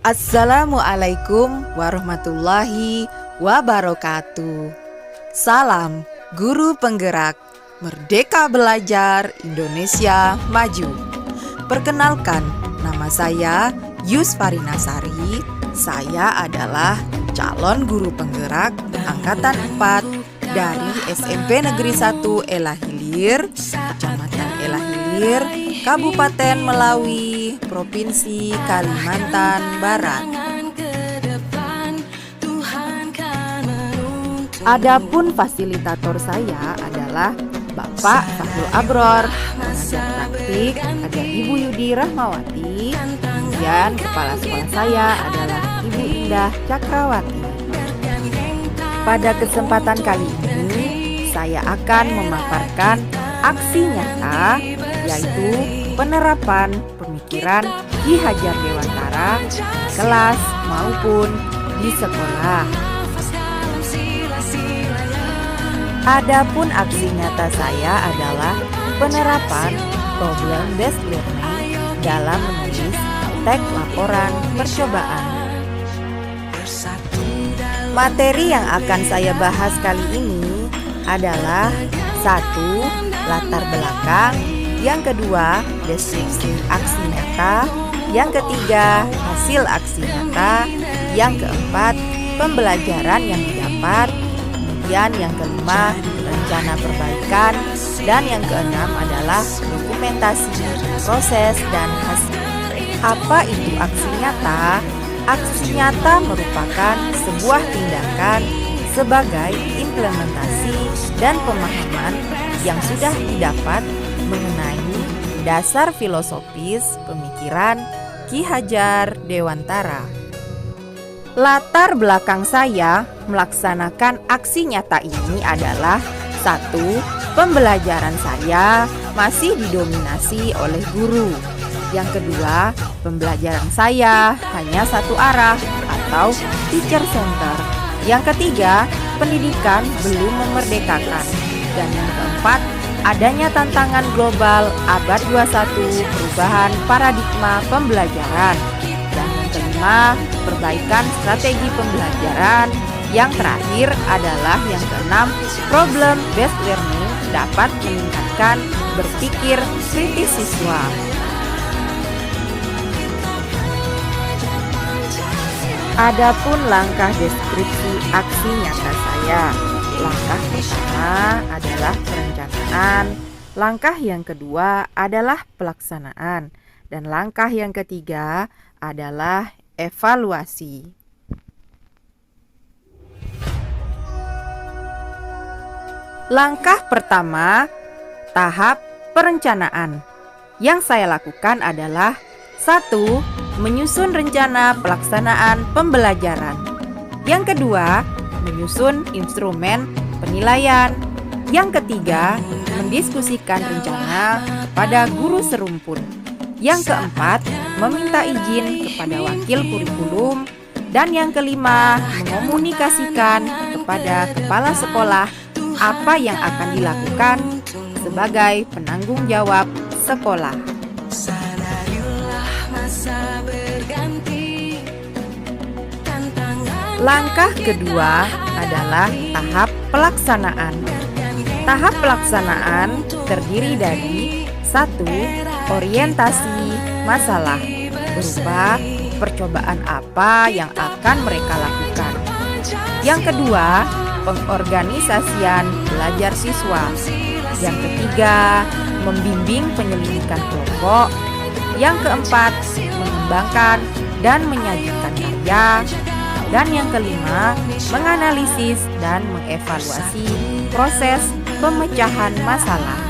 Assalamualaikum warahmatullahi wabarakatuh. Salam guru penggerak, Merdeka Belajar Indonesia Maju. Perkenalkan, nama saya Yusfarina Sari. Saya adalah calon guru penggerak Angkatan 4 dari SMP Negeri 1 Ela Hilir, Kecamatan Ela Hilir, Kabupaten Melawi, Provinsi Kalimantan Barat. Adapun fasilitator saya adalah Bapak Fahrul Abror, pengajar praktik ada Ibu Yudi Rahmawati, kemudian kepala sekolah saya adalah Ibu Indah Cakrawati. Pada kesempatan kali ini, saya akan memaparkan aksi nyata, yaitu penerapan pemikiran Ki Hajar Dewantara di kelas maupun di sekolah. Adapun aksi nyata saya adalah penerapan problem based learning dalam menulis teks laporan percobaan. Materi yang akan saya bahas kali ini adalah 1. Latar belakang, yang kedua deskripsi aksi nyata, yang ketiga hasil aksi nyata, yang keempat pembelajaran yang didapat, kemudian yang kelima rencana perbaikan, dan yang keenam adalah dokumentasi proses dan hasil. Apa itu aksi nyata? Aksi nyata merupakan sebuah tindakan sebagai implementasi dan pemahaman yang sudah didapat mengenai dasar filosofis pemikiran Ki Hajar Dewantara. Latar belakang saya melaksanakan aksi nyata ini adalah 1. Pembelajaran saya masih didominasi oleh guru. Yang kedua, pembelajaran saya hanya satu arah atau teacher center. Yang ketiga, pendidikan belum memerdekakan. Dan yang keempat, adanya tantangan global abad 21, perubahan paradigma pembelajaran. Dan yang kelima, perbaikan strategi pembelajaran. Yang terakhir adalah yang keenam, problem based learning dapat meningkatkan berpikir kritis siswa. Adapun langkah deskripsi aksi nyata saya. Langkah pertama adalah perencanaan, langkah yang kedua adalah pelaksanaan, dan langkah yang ketiga adalah evaluasi. Langkah pertama, tahap perencanaan. Yang saya lakukan adalah 1. Menyusun rencana pelaksanaan pembelajaran. Yang kedua, menyusun instrumen penilaian. Yang ketiga, mendiskusikan rencana pada guru serumpun. Yang keempat, meminta izin kepada wakil kurikulum. Dan yang kelima, mengomunikasikan kepada kepala sekolah apa yang akan dilakukan sebagai penanggung jawab sekolah. Langkah kedua adalah tahap pelaksanaan. Tahap pelaksanaan terdiri dari 1. Orientasi masalah, berupa percobaan apa yang akan mereka lakukan. Yang kedua, pengorganisasian belajar siswa. Yang ketiga, membimbing penyelidikan kelompok. Yang keempat, mengembangkan dan menyajikan karya. Dan yang kelima, menganalisis dan mengevaluasi proses pemecahan masalah.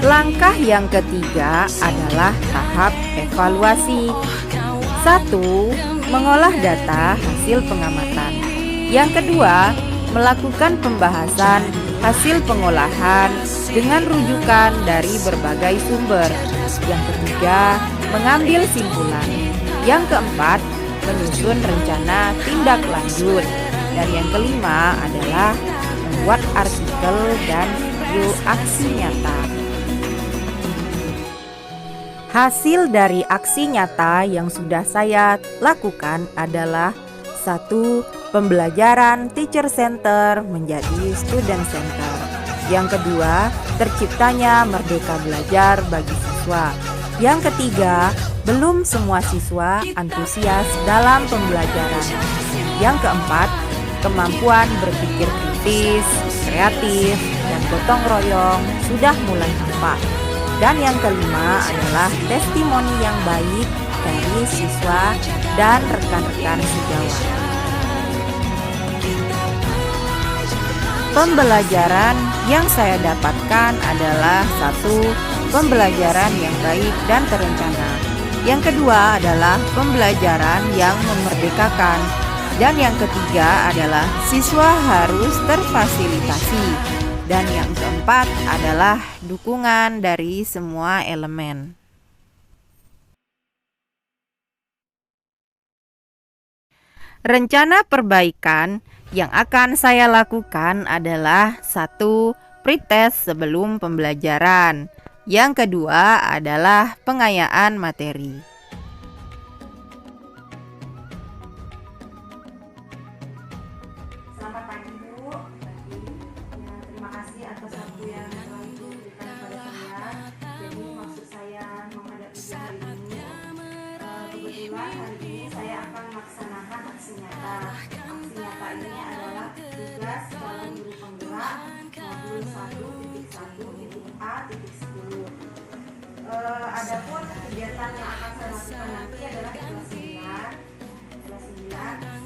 Langkah yang ketiga adalah tahap evaluasi. 1. Mengolah data hasil pengamatan. Yang kedua, melakukan pembahasan hasil pengolahan dengan rujukan dari berbagai sumber. Yang ketiga, mengambil simpulan. Yang keempat, menyusun rencana tindak lanjut. Dan yang kelima adalah membuat artikel dan video aksi nyata. Hasil dari aksi nyata yang sudah saya lakukan adalah: 1. Pembelajaran teacher center menjadi student center. Yang kedua, terciptanya merdeka belajar bagi siswa. Yang ketiga, belum semua siswa antusias dalam pembelajaran. Yang keempat, kemampuan berpikir kritis, kreatif, dan gotong royong sudah mulai nampak. Dan yang kelima adalah testimoni yang baik dari siswa dan rekan-rekan sejawat. Pembelajaran yang saya dapatkan adalah: 1. Pembelajaran yang baik dan terencana. Yang kedua adalah pembelajaran yang memerdekakan. Dan yang ketiga adalah siswa harus terfasilitasi. Dan yang keempat adalah dukungan dari semua elemen. Rencana perbaikan yang akan saya lakukan adalah: 1. Pretest sebelum pembelajaran. Yang kedua adalah pengayaan materi. Selamat pagi Bu. Terima kasih atas waktu yang telah Ibu berikan kepada saya. Jadi maksud saya menghadapi hari ini, kebetulan hari ini saya akan melaksanakan aksi nyata. Aksi nyata ini adalah tugas dalam guru penggerak modul 1.1.A.10. Adapun kegiatan yang akan saya lakukan nanti adalah kelas 9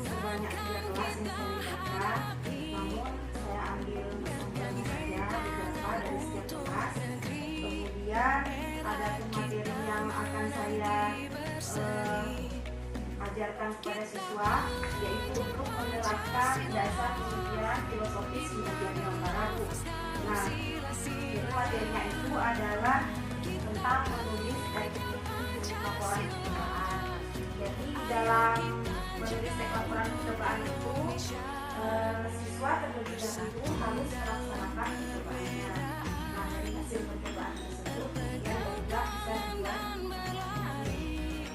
sebanyak 3 kelas yang saya libatkan. Namun saya ambil sampelnya saja beberapa dari setiap kelas. Kemudian ada materi yang akan saya ajarkan kepada siswa, yaitu untuk menerapkan dasar pemikiran filosofis kemudian yang baru. Nah, jadi materinya itu adalah tentang menulis teks laporan percobaan. Jadi dalam menulis teks laporan percobaan itu, siswa terlebih dahulu harus melaksanakan percobaannya. Nah, dari hasil percobaan tersebut kemudian barulah bisa dibuat.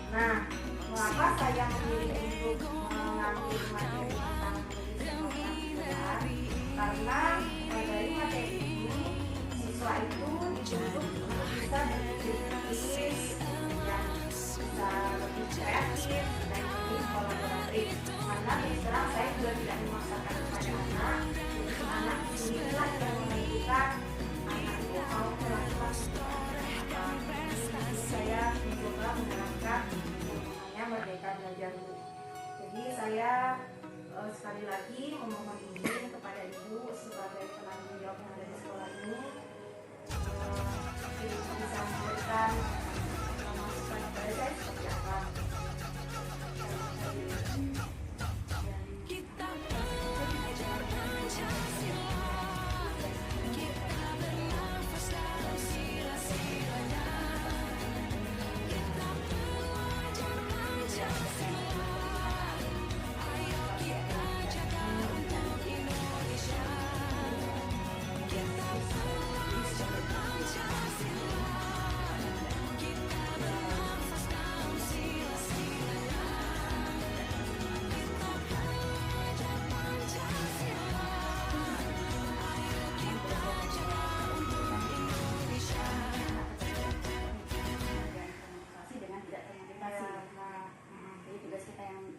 Nah, mengapa saya memilih untuk mengambil materi tentang menulis teks laporan percobaan? Karena dari materi ini siswa itu dituntut untuk bisa berpikir kritis, dan bisa lebih kreatif dan lebih kolaboratif. Karena terus terang saya juga tidak memaksakan kepada anak, jadi anak sendirilah yang menentukan anak itu mau melakukan apa. Jadi saya mencoba menerapkan namanya merdeka belajar. Jadi saya sekali lagi memohon izin kepada Ibu sebagai penanggung jawab yang ada di sekolah ini, bisa memberikan masukan kepada saya seperti apa.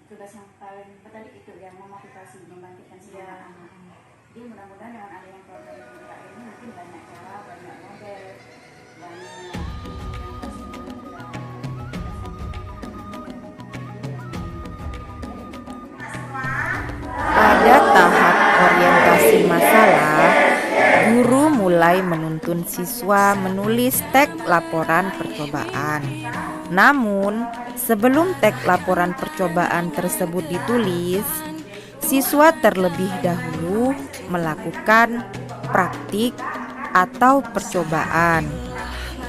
Tugas yang paling penting itu yang memotivasi, membangkitkan semangat anak. Jadi mudah-mudahan dengan adanya program penggerak ini mungkin banyak cara, banyak model, banyak Pada tahap orientasi masalah, guru mulai menuntun siswa menulis teks laporan percobaan. Namun, sebelum teks laporan percobaan tersebut ditulis, siswa terlebih dahulu melakukan praktik atau percobaan.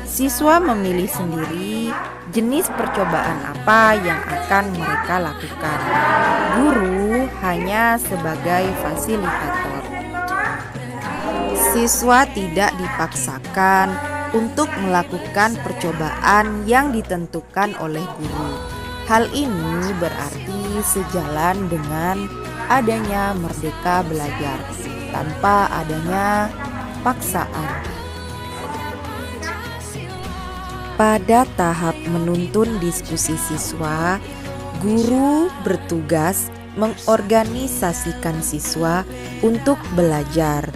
Siswa memilih sendiri jenis percobaan apa yang akan mereka lakukan. Guru hanya sebagai fasilitator. Siswa tidak dipaksakan untuk melakukan percobaan yang ditentukan oleh guru. Hal ini berarti sejalan dengan adanya merdeka belajar tanpa adanya paksaan. Pada tahap menuntun diskusi siswa, guru bertugas mengorganisasikan siswa untuk belajar,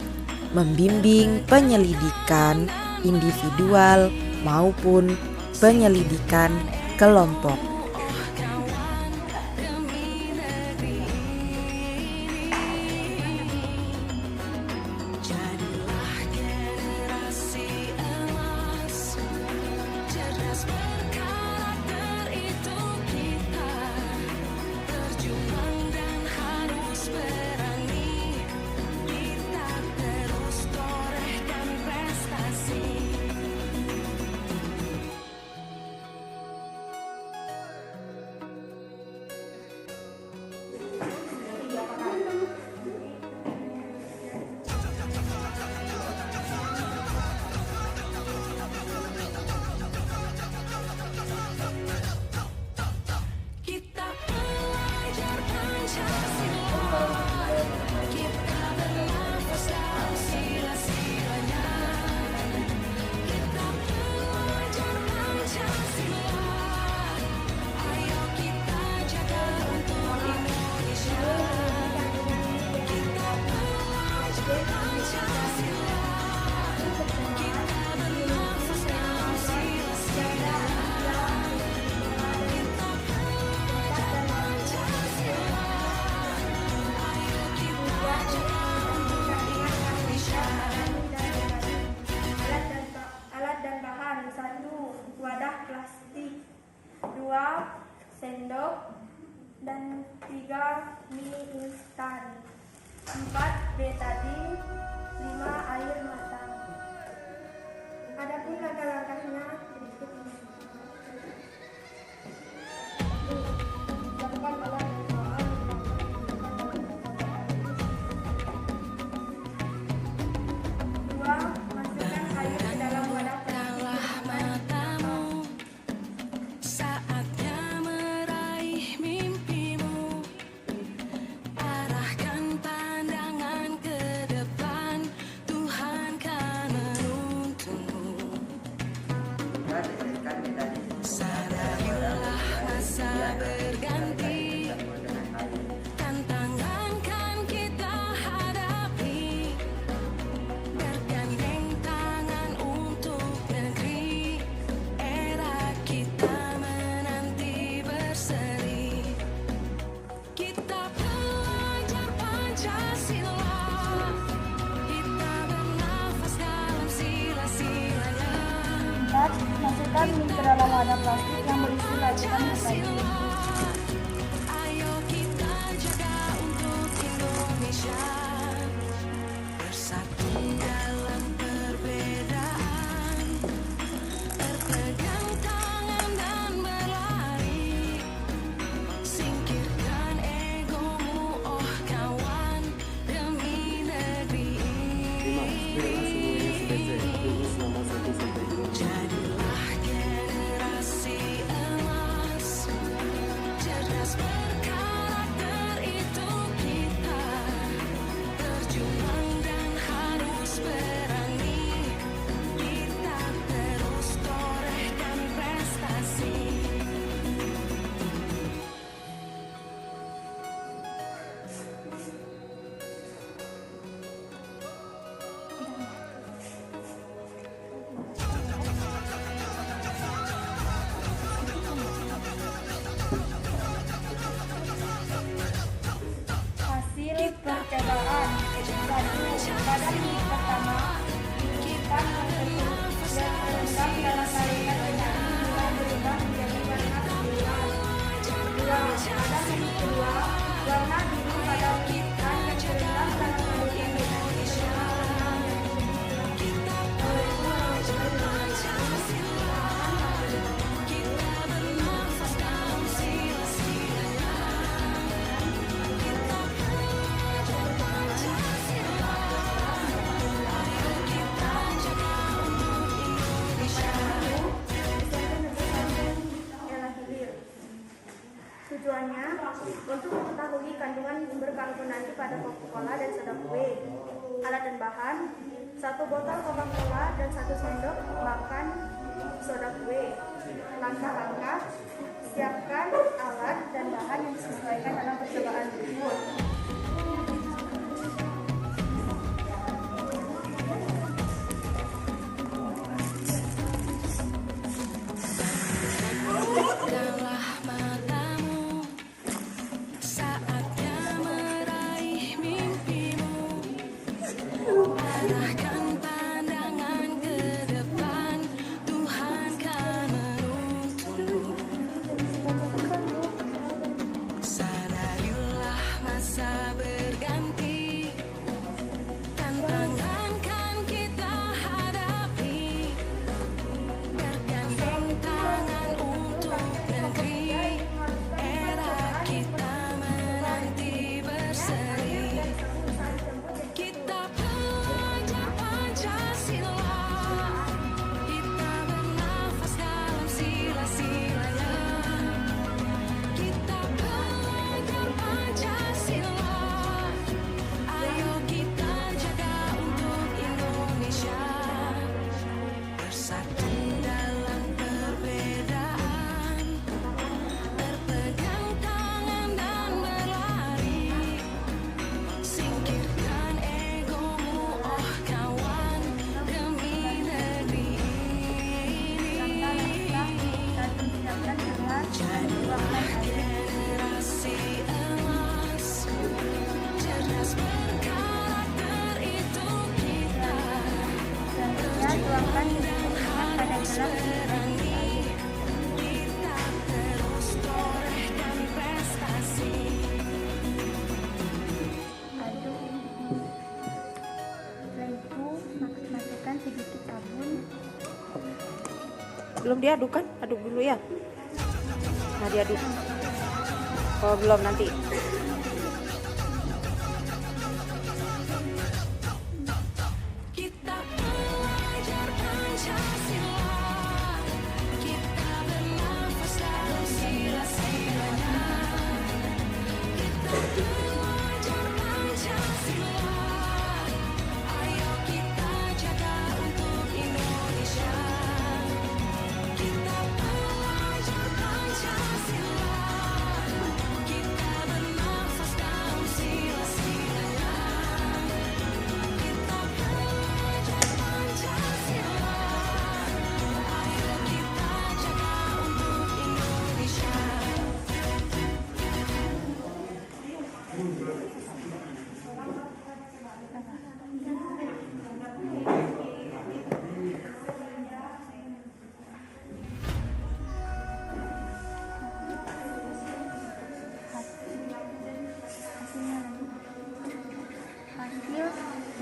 membimbing penyelidikan individual maupun penyelidikan kelompok. Alat dan bahan: 1. Wadah plastik, 2. Sendok, dan 3. Mie instan, 4. betadine, 5. Air matang. Adapun langkah-langkahnya berikut ini. Siapkan alat dan bahan. 2. Masukkan air ke dalam wadah plastik. Saatnya meraih mimpimu, arahkan pandangan ke depan, Tuhan kan menuntunmu. Sadarilah masa berganti, tantangan kan kita hadapi, bergandeng tangan untuk negeri, era kita menanti berseri. Kita belajar Pancasila, kita bernafas dalam sila-silanya. 4. Masukkan mie ke dalam wadah plastik yang berisi larutan betadine. Ayo kita jaga untuk Indonesia, bersatu dalam perbedaan, berpegang tangan dan berlari, singkirkan egomu oh kawan, demi negeri ini. Jadilah generasi emas, cerdas berkarakter itu kita, berjuang dan harus berani, kita terus torehkan prestasi. Hasil percobaan. 1. Pada minggu pertama, dikipas tertutup dan terendam dalam larutan betadine mulai berubah menjadi warna kebiruan. 2. Pada minggu kedua, warna biru pada ikan yang terendam dalam larutan betadine berubah warna menjadi Tujuannya untuk mengetahui kandungan berkandungan nanti pada Coca-Cola dan soda kue. Alat dan bahan: 1 botol Coca-Cola dan 1 sendok makan soda kue. Langkah-langkah: siapkan alat dan bahan yang disesuaikan dalam percobaan berikut. Pejamkanlah matamu, saatnya meraih mimpimu. Arahkan pandangan ke depan, Tuhan kan menuntunmu. Sadarilah masa berganti, tantangan kan kita hadapi. Bergandeng tangan untuk negeri, era kita menanti berseri. Kita pelajar Pancasila, kita bernafas dalam sila-silanya. Kita pelajar Pancasila, ayo kita jaga untuk Indonesia. Bersatu dalam perbedaan, berpegang tangan dan berlari. Singkirkan egomu, oh kawan, demi negeri ini. Jadilah generasi emas, cerdas berkarakter itu kita. Tuangkan harus Berani, kita terus torehkan prestasi. aduk. Setelah itu masukkan sedikit sabun. Belum diaduk kan? Aduk dulu ya. Nah, diaduk. Oh, belum nanti. Kita pelajar Pancasila, kita bernafas dalam sila-silanya. Kita pelajar Pancasila, ayo kita jaga untuk Indonesia. Kita pelajar Pancasila, kita bernafas dalam sila-silanya. Kita pelajar Pancasila, ayo kita jaga untuk Indonesia. Hasil,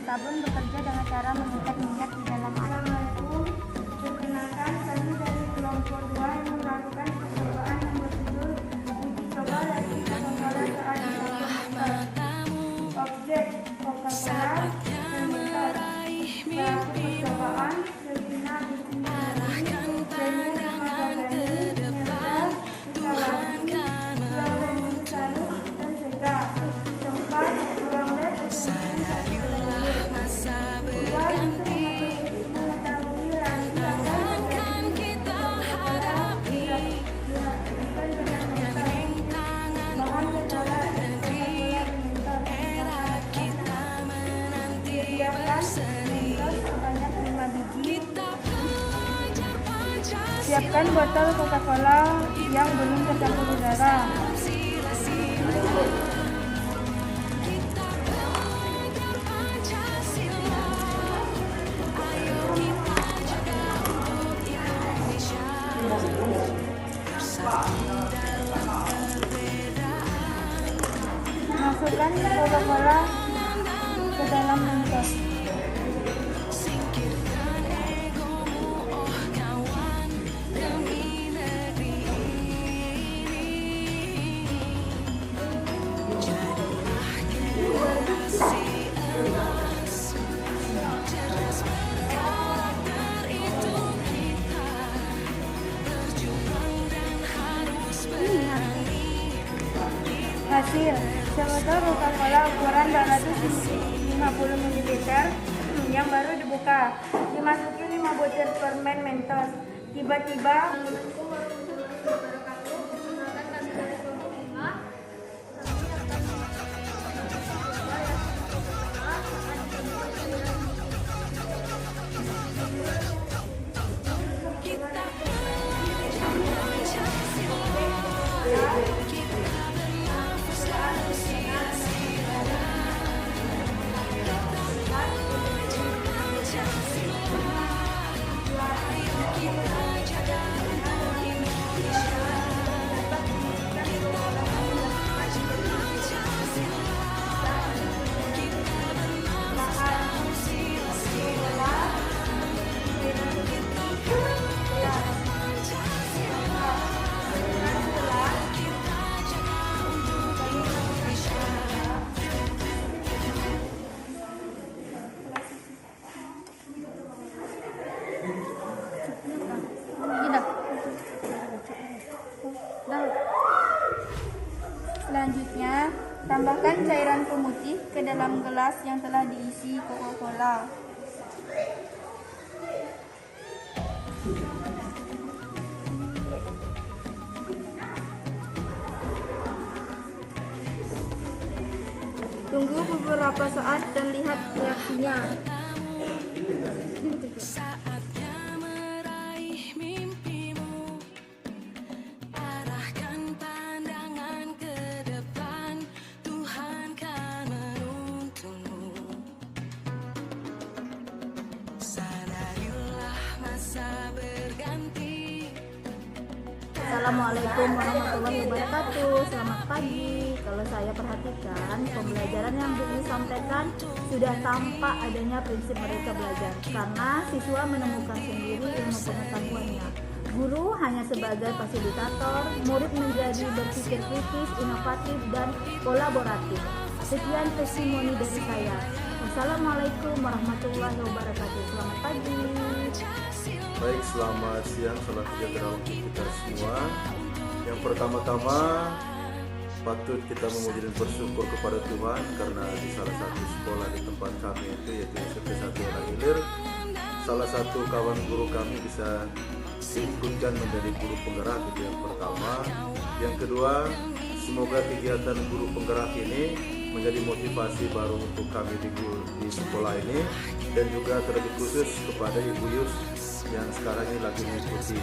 sabun bekerja dengan cara mengikat minyak di dalam air. Perkenalkan, kami dari kelompok 2 yang melakukan percobaan yang berjudul uji coba dari Coca-Cola saat Matamu, objek Coca-Cola saatnya meraih mimpimu. percobaan Serina Arahkan pandangan ke depan, Tuhan kan sadarilah masa berganti, tantangan kan kita hadapi. Bergandeng tangan untuk negeri, era kita menanti berseri. Kita pelajar Pancasila, Siapkan botol Coca-Cola yang belum tercampur udara. sila-sila. Kita pelajar Pancasila, ayo kita jaga untuk Indonesia. Bersatu dalam perbedaan, Masukkan Coca-Cola ke dalam mangkok. singkirkan egomu, oh kawan, demi negeri ini. Jadilah generasi emas, cerdas berkarakter itu kita. Berjuang dan harus berani, Hasil, sebotol Coca-Cola ukuran 250 ml yang baru dibuka. Dimasuki 5 butir permen Mentos. Tiba-tiba selanjutnya, tambahkan cairan pemutih ke dalam gelas yang telah diisi Coca-Cola. Tunggu beberapa saat dan lihat reaksinya. Saatnya meraih mimpimu, arahkan pandangan ke depan, Tuhan kan menuntunmu. Sadarilah masa berganti. Assalamualaikum warahmatullahi wabarakatuh. Selamat pagi. Kalau saya perhatikan, pembelajaran yang disampaikan sudah tampak adanya prinsip mereka belajar, karena siswa menemukan sendiri ilmu pengetahuannya. Guru hanya sebagai fasilitator, murid menjadi berpikir kritis, inovatif, dan kolaboratif. Sekian testimoni dari saya. Wassalamualaikum warahmatullahi wabarakatuh. Selamat pagi. Baik, selamat siang, salam sejahtera untuk kita semua. Yang pertama-tama patut kita memuji dan bersyukur kepada Tuhan karena di salah satu sekolah di tempat kami itu, yaitu SMP 1 Elah Hilir, salah satu kawan guru kami bisa diikutkan menjadi guru penggerak. Itu yang pertama. Yang kedua, semoga kegiatan guru penggerak ini menjadi motivasi baru untuk kami di sekolah ini, dan juga terlebih khusus kepada Ibu Yus yang sekarang ini lagi mengikuti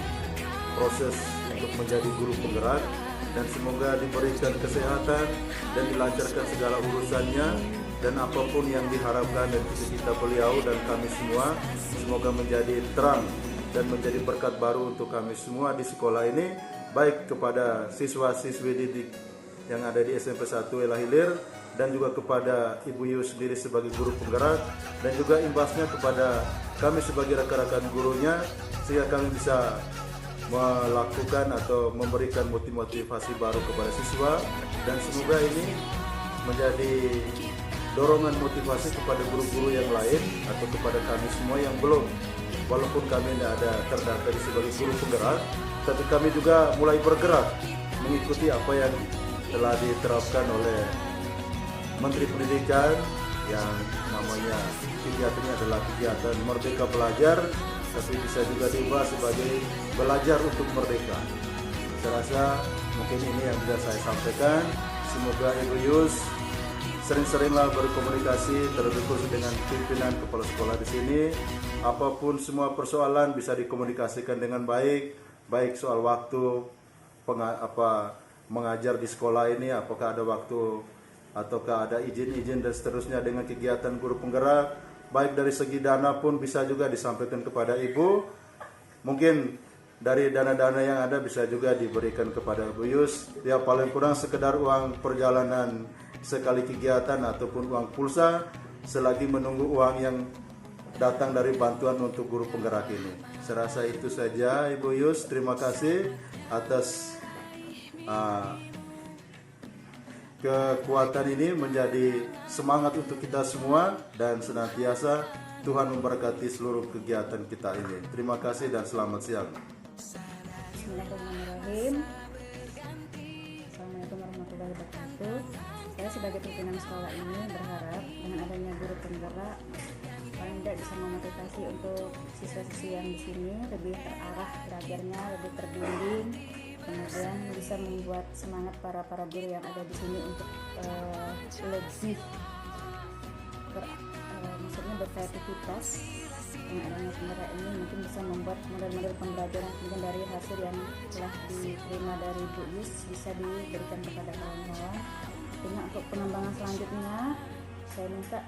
proses untuk menjadi guru penggerak, dan semoga diberikan kesehatan dan dilancarkan segala urusannya, dan apapun yang diharapkan dan cita-cita beliau dan kami semua semoga menjadi terang dan menjadi berkat baru untuk kami semua di sekolah ini, baik kepada siswa-siswi didik yang ada di SMP 1 Elah Hilir, dan juga kepada Ibu Yus sendiri sebagai guru penggerak, dan juga imbasnya kepada kami sebagai rekan-rekan gurunya, sehingga kami bisa melakukan atau memberikan motivasi baru kepada siswa, dan semoga ini menjadi dorongan motivasi kepada guru-guru yang lain atau kepada kami semua yang belum, walaupun kami tidak ada terdaftar sebagai guru penggerak, tapi kami juga mulai bergerak mengikuti apa yang telah diterapkan oleh Menteri Pendidikan, yang namanya kegiatannya adalah kegiatan Merdeka Belajar, tapi bisa juga diubah sebagai belajar untuk merdeka. Saya rasa mungkin ini yang bisa saya sampaikan. Semoga Ibu Yus sering-seringlah berkomunikasi, terlebih khusus dengan pimpinan kepala sekolah di sini. Apapun semua persoalan bisa dikomunikasikan dengan baik, baik soal waktu mengajar di sekolah ini, apakah ada waktu ataukah ada izin-izin dan seterusnya dengan kegiatan guru penggerak, baik dari segi dana pun bisa juga disampaikan kepada Ibu. Mungkin dari dana-dana yang ada bisa juga diberikan kepada Ibu Yus, ya paling kurang sekedar uang perjalanan sekali kegiatan ataupun uang pulsa selagi menunggu uang yang datang dari bantuan untuk guru penggerak ini. Saya rasa itu saja Ibu Yus. Terima kasih atas kekuatan ini menjadi semangat untuk kita semua, dan senantiasa Tuhan memberkati seluruh kegiatan kita ini. Terima kasih dan selamat siang. Bismillahirrahmanirrahim. Assalamualaikum warahmatullahi warahmatullahi wabarakatuh. Saya sebagai pimpinan sekolah ini berharap dengan adanya guru penggerak paling tidak bisa memotivasi untuk siswa-siswi yang di sini lebih terarah belajarnya, lebih terbimbing, kemudian bisa membuat semangat para guru yang ada di sini untuk lebih maksudnya berkreativitas. Dengan adanya penggerak ini mungkin bisa membuat model-model pembelajaran kemudian dari hasil yang telah diterima dari Bu Yus bisa diberikan kepada kawan-kawan. Tentunya untuk pengembangan selanjutnya saya minta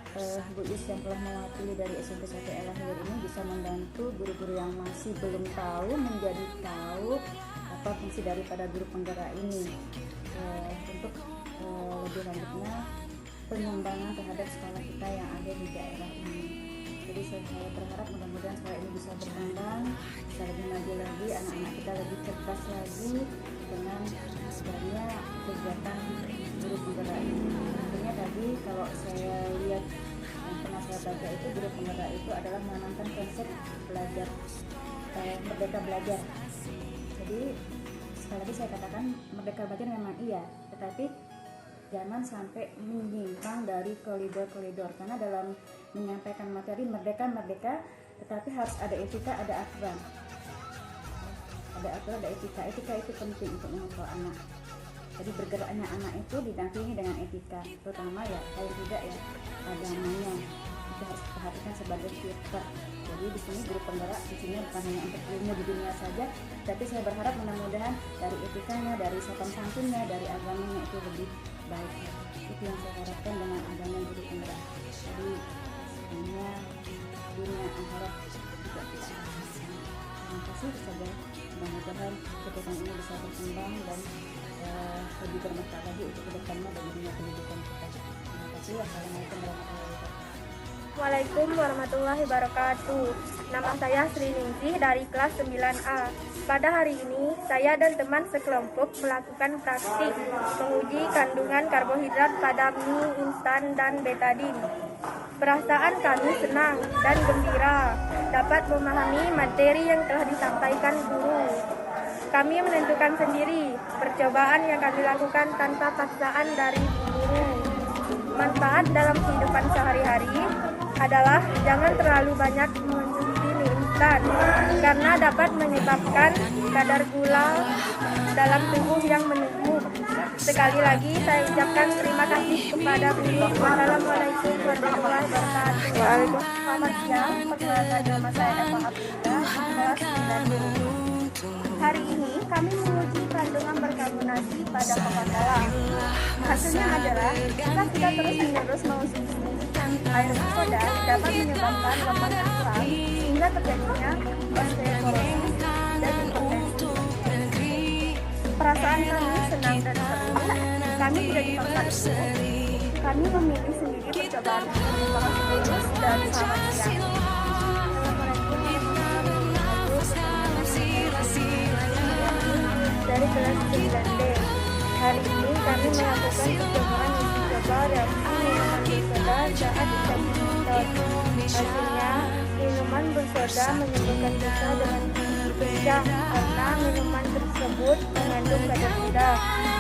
Bu Yus yang telah mewakili dari SMP 1 El Ahir ini bisa membantu guru-guru yang masih belum tahu menjadi tahu apa fungsi daripada guru penggerak ini untuk lebih lanjutnya pengembangan terhadap sekolah kita yang ada di daerah ini. Jadi saya berharap mudah-mudahan sekolah ini bisa berkembang, bisa lebih maju lagi, anak-anak kita lebih cerdas lagi dengan adanya kegiatan guru penggerak ini. Tentunya tadi kalau saya lihat yang pernah saya baca itu guru penggerak itu adalah menanamkan konsep belajar merdeka belajar. Jadi sekali lagi saya katakan merdeka belajar memang iya, tetapi jangan sampai menyimpang dari koridor-koridor, karena dalam menyampaikan materi merdeka, tetapi harus ada etika, ada aturan, ada etika itu penting untuk mengontrol anak. Jadi bergeraknya anak itu didampingi dengan etika, terutama ya paling tidak ya agamanya itu harus diperhatikan sebagai filter. Jadi di sini guru penggerak di sini bukan hanya untuk ilmu di dunia saja, tapi saya berharap mudah-mudahan dari etikanya, dari sopan santunnya, dari agamanya itu lebih baik. Itu yang saya harapkan dengan adanya guru penggerak. Jadi sebenarnya dunia akhirat juga tidak akan. Terima kasih saja. Mudah-mudahan kegiatan ini bisa berkembang dan lebih bermanfaat lagi untuk kedepannya bagi dunia pendidikan kita. Terima kasih. Assalamualaikum warahmatullahi wabarakatuh. Waalaikumsalam warahmatullahi wabarakatuh. Nama saya Sri Ningsih dari kelas 9A. Pada hari ini, saya dan teman sekelompok melakukan praktik menguji kandungan karbohidrat pada mie instan dan betadin. Perasaan kami senang dan gembira dapat memahami materi yang telah disampaikan guru. Kami menentukan sendiri percobaan yang kami lakukan tanpa paksaan dari guru. Manfaat dalam kehidupan sehari-hari adalah jangan terlalu banyak mengonsumsi mie instan karena dapat menyebabkan kadar gula dalam tubuh yang menumpuk. Sekali lagi saya ucapkan terima kasih kepada guru. Wassalamualaikum warahmatullahi wabarakatuh. Selamat siang, perkenalkan nama saya Eva Abdullah, kelas 9. Hari ini kami menguji kandungan berkarbonasi pada Coca-Cola. Hasilnya adalah jika kita terus-menerus mengonsumsi air soda dapat menyebabkan lemah asam hingga terjadinya osteoporosis dan hipertensi. Perasaan kami senang dan seru. Kami tidak dipaksa itu. Kami memilih sendiri percobaan. Terima kasih lulus dan selamat siang. Dari kelas 9D. Hari ini kami melakukan percobaan uji coba reaksi minuman bersoda saat dicampur metode. Hasilnya, minuman bersoda menyembuhkan luka dengan pecah karena minuman tersebut mengandung kadar gula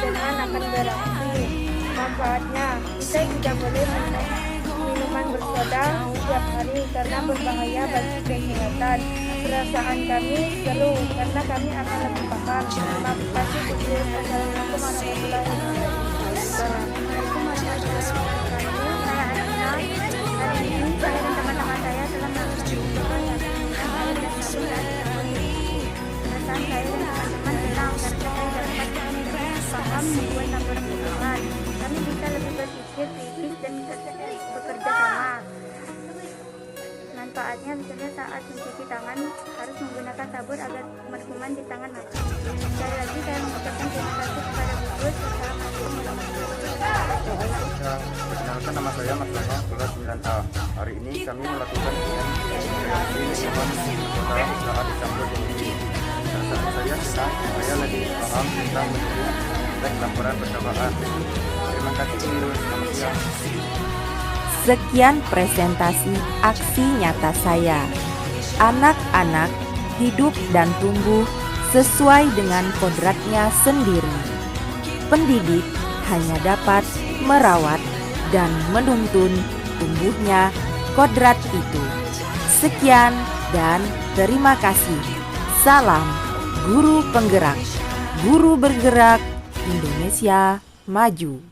dengan akan bereaksi. Manfaatnya, kita tidak boleh minum minuman bersoda setiap hari karena berbahaya bagi kesehatan. Perasaan kami seru karena kami akan lebih paham. Terima kasih. Assalamualaikum warahmatullahi wabarakatuh. Saya Adina. Hari ini saya dan teman-teman saya telah melakukan perasaan saya dan teman-teman senang karena saya dapat paham membuat tabur hubungan. Kami bisa lebih berpikir kritis dan bekerja sama. Manfaatnya misalnya saat mencuci tangan harus menggunakan sabun agar kuman-kuman di tangan mati. Sekali lagi saya mengucapkan terima kasih kepada Bu Gus. Assalamualaikum warahmatullahi wabarakatuh. Perkenalkan, nama saya Mas Lama, kelas 9A. Hari ini kami melakukan reaksi minuman bersoda saat dicampur dengan mie. Perasaan saya senang, saya lebih paham tentang metode dan laporan percobaan. Terima kasih guru. Selamat siang. Sekian presentasi aksi nyata saya. Anak-anak hidup dan tumbuh sesuai dengan kodratnya sendiri. Pendidik hanya dapat merawat dan menuntun tumbuhnya kodrat itu. Sekian dan terima kasih. Salam Guru Penggerak. Guru bergerak, Indonesia maju.